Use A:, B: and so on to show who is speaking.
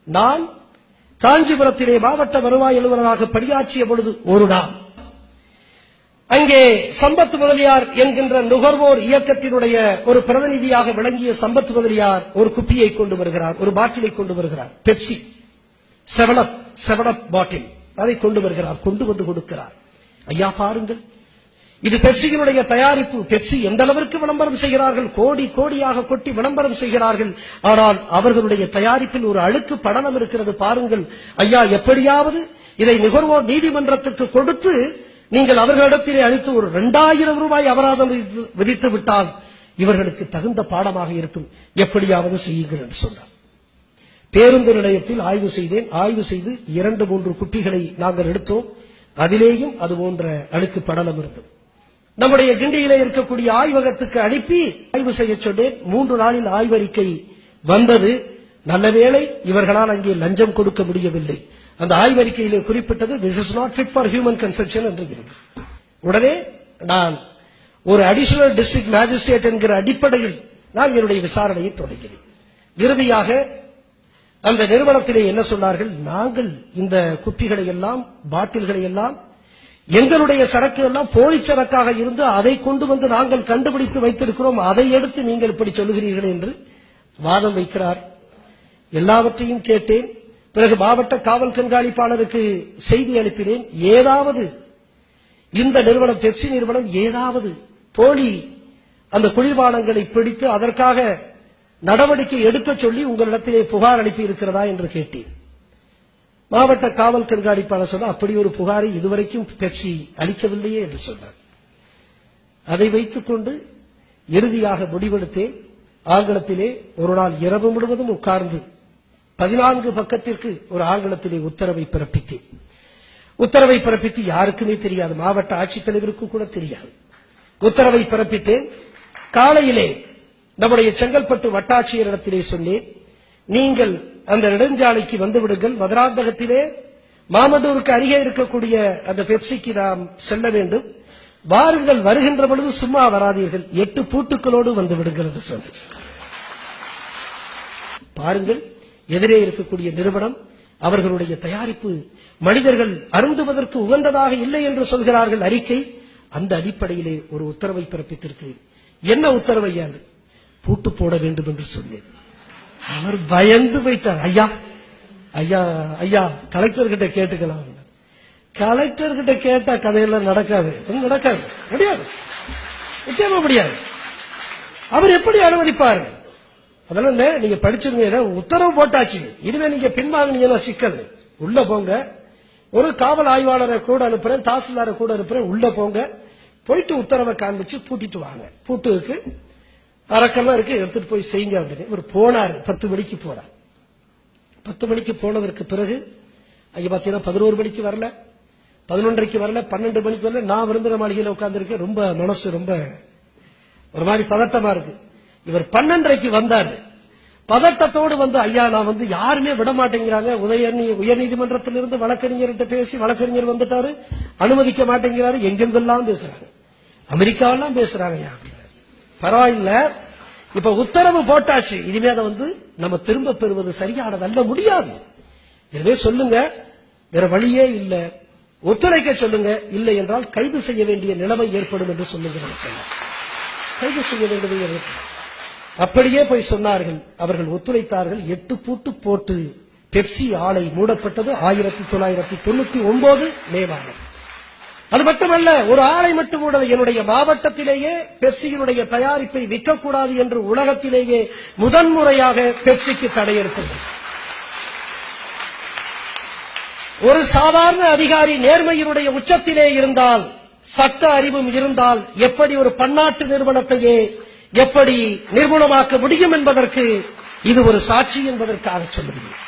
A: நான் காஞ்சிபுரத்திலே மாவட்ட வருவாய் அலுவலராக பணியாற்றிய பொழுது ஒரு நாள் அங்கே சம்பத் முதலியார் என்கின்ற நுகர்வோர் இயக்கத்தினுடைய ஒரு பிரதிநிதியாக விளங்கிய சம்பத் முதலியார் ஒரு குப்பியை கொண்டு வருகிறார், ஒரு பாட்டிலை கொண்டு வருகிறார், பெப்சி 7up பாட்டில், அதை கொண்டு வருகிறார், கொண்டு வந்து கொடுக்கிறார். ஐயா பாருங்கள், இது பெப்சியினுடைய தயாரிப்பு. பெப்சி எந்த அளவிற்கு விளம்பரம் செய்கிறார்கள், கோடி கோடியாக கொட்டி விளம்பரம் செய்கிறார்கள். ஆனால் அவர்களுடைய தயாரிப்பில் ஒரு அழுக்கு படலம் இருக்கிறது பாருங்கள். ஐயா, எப்படியாவது இதை நுகர்வோர் நீதிமன்றத்திற்கு கொடுத்து நீங்கள் அவர்களிடத்திலே அளித்து ஒரு 2000 ரூபாய் அபராதம் விதித்து விட்டால் இவர்களுக்கு தகுந்த பாடமாக இருக்கும், எப்படியாவது செய்யுங்கள் என்று சொன்னார். பேருந்து நிலையத்தில் ஆய்வு செய்தேன். ஆய்வு செய்து 2-3 குப்பிகளை நாங்கள் எடுத்தோம். அதிலேயும் அது போன்ற அழுக்கு படலம் இருந்தது. நம்முடைய கிண்டியிலே இருக்கக்கூடிய ஆய்வகத்துக்கு அனுப்பி ஆய்வு செய்ய சொன்னேன். 3 நாளில் ஆய்வறிக்கை வந்தது. நல்லவேளை இவர்களால் அங்கே லஞ்சம் கொடுக்க முடியவில்லை. அந்த ஆய்வறிக்கையிலே குறிப்பிட்டது this is not fit for human consumption என்று. உடனே நான் ஒரு அடிஷனல் டிஸ்ட்ரிக்ட் மேஜிஸ்ட்ரேட் என்கிற அடிப்படையில் நான் என்னுடைய விசாரணையை தொடங்கினேன். இறுதியாக அந்த நிறுவனத்திலே என்ன சொன்னார்கள், நாங்கள் இந்த குப்பிகளை எல்லாம் பாட்டில்களை எல்லாம் எங்களுடைய சரக்கு எல்லாம் போலி சரக்காக இருந்து அதை கொண்டு வந்து நாங்கள் கண்டுபிடித்து வைத்திருக்கிறோம், அதை எடுத்து நீங்கள் இப்படி சொல்லுகிறீர்கள் என்று வாதம் வைக்கிறார். எல்லாவற்றையும் கேட்டேன். பிறகு மாவட்ட காவல் கண்காணிப்பாளருக்கு செய்தி அனுப்பினேன். ஏதாவது இந்த நிறுவனம் பெப்சி நிறுவனம் ஏதாவது போலி அந்த குளிர்பானங்களை பிடித்து அதற்காக நடவடிக்கை எடுக்க சொல்லி உங்களிடத்திலே புகார் அனுப்பி இருக்கிறதா என்று கேட்டேன். மாவட்ட காவல் கண்காணிப்பாளர் சொன்ன அப்படி ஒரு புகாரை இதுவரைக்கும் பெப்சி அளிக்கவில்லையே என்று சொன்னார். அதை வைத்துக் கொண்டு இறுதியாக முடிவெடுத்தேன். ஆங்கிலத்திலே ஒரு நாள் இரவு முழுவதும் உட்கார்ந்து 14 பக்கத்திற்கு ஒரு ஆங்கிலத்திலே உத்தரவை பிறப்பித்தேன். உத்தரவை பிறப்பித்து யாருக்குமே தெரியாது, மாவட்ட ஆட்சித்தலைவருக்கு கூட தெரியாது. உத்தரவை பிறப்பித்தேன். காலையிலே நம்முடைய செங்கல்பட்டு வட்டாட்சியரிடத்திலே சொன்னேன், நீங்கள் அந்த நெடுஞ்சாலைக்கு வந்து விடுங்கள், மதுராந்தகத்திலே மாமண்டூருக்கு அருகே இருக்கக்கூடிய அந்த பெப்சிக்கு நாம் செல்ல வேண்டும், வாருங்கள், வருகின்ற பொழுது சும்மா வராதீர்கள், 8 பூட்டுக்களோடு வந்து விடுங்கள் என்று சொன்னேன். பாருங்கள், எதிரே இருக்கக்கூடிய நிறுவனம் அவர்களுடைய தயாரிப்பு மனிதர்கள் அருந்துவதற்கு உகந்ததாக இல்லை என்று சொல்கிறார்கள் அறிக்கை. அந்த அடிப்படையிலே ஒரு உத்தரவை பிறப்பித்திருக்கிறேன். என்ன உத்தரவை? பூட்டு போட வேண்டும் என்று சொன்னேன். அவர் பயந்து போயிட்டார். ஐயா ஐயா ஐயா கலெக்டர் கிட்ட கேட்டுக்கலாம். கலெக்டர் கிட்ட கேட்டா கதையெல்லாம் நடக்காது, நடக்காது, முடியாது, நிச்சயமா முடியாது. அவர் எப்படி அனுமதிப்பாரு? அதெல்லாம் நீங்க படிச்சிருங்க, உத்தரவு போட்டாச்சு, இனிமே நீங்க பின்வாங்கினீங்கன்னா சிக்கல். உள்ள போங்க, ஒரு காவல் ஆய்வாளரை கூட அனுப்புறேன், தாசில்தாரை கூட அனுப்புறேன், உள்ள போங்க, போயிட்டு உத்தரவை காண்பிச்சு பூட்டிட்டு வாங்க, பூட்டு இருக்கு, அரக்கெல்லாம் இருக்கு, எடுத்துட்டு போய் செய்யுங்க அப்படின்னு. இவர் போனாரு. 10 மணிக்கு போனார். 10 மணிக்கு போனதற்கு பிறகு அங்க பாத்தீங்கன்னா 11 மணிக்கு வரல, 11:30 வரல, 12 மணிக்கு வரல. நான் விருந்தின மாளிகையில உட்கார்ந்துருக்கேன். ரொம்ப மனசு ரொம்ப ஒரு மாதிரி பதட்டமா இருக்கு. இவர் 12:30 வந்தாரு. பதட்டத்தோடு வந்து, ஐயா நான் வந்து யாருமே விட மாட்டேங்கிறாங்க, உயர்நீதிமன்றத்திலிருந்து வழக்கறிஞர்கிட்ட பேசி வழக்கறிஞர் வந்துட்டாரு, அனுமதிக்க மாட்டேங்கிறாரு, எங்கெங்கெல்லாம் பேசுறாங்க, அமெரிக்காவெல்லாம் பேசுறாங்க. பரவாயில்ல, இப்ப உத்தரவு போட்டாச்சு, இனிமே அதை வந்து நம்ம திரும்ப பெறுவது சரியானதல்ல, முடியாது. எனவே சொல்லுங்க, வேற வழியே இல்ல, ஒத்துழைக்க சொல்லுங்க, இல்லை என்றால் கைது செய்ய வேண்டிய நிலைமை ஏற்படும் என்று சொல்லுங்க. கைது செய்ய வேண்டியது. அப்படியே போய் சொன்னார்கள். அவர்கள் ஒத்துழைத்தார்கள். 8 பூட்டு போட்டு பெப்சி ஆலை மூடப்பட்டது 1999 மே மாதம். அது மட்டுமல்ல, ஒரு ஆலை மட்டும் மூடது. என்னுடைய மாவட்டத்திலேயே பெப்சியினுடைய தயாரிப்பை விற்கக்கூடாது என்று உலகத்திலேயே முதன்முறையாக பெப்சிக்கு தடை எடுத்தது. ஒரு சாதாரண அதிகாரி நேர்மையினுடைய உச்சத்திலே இருந்தால், சட்ட அறிவும் இருந்தால், எப்படி ஒரு பன்னாட்டு நிறுவனத்தையே எப்படி நிர்மூலமாக்க முடியும் என்பதற்கு இது ஒரு சாட்சி என்பதற்காக சொல்லுகிறேன்.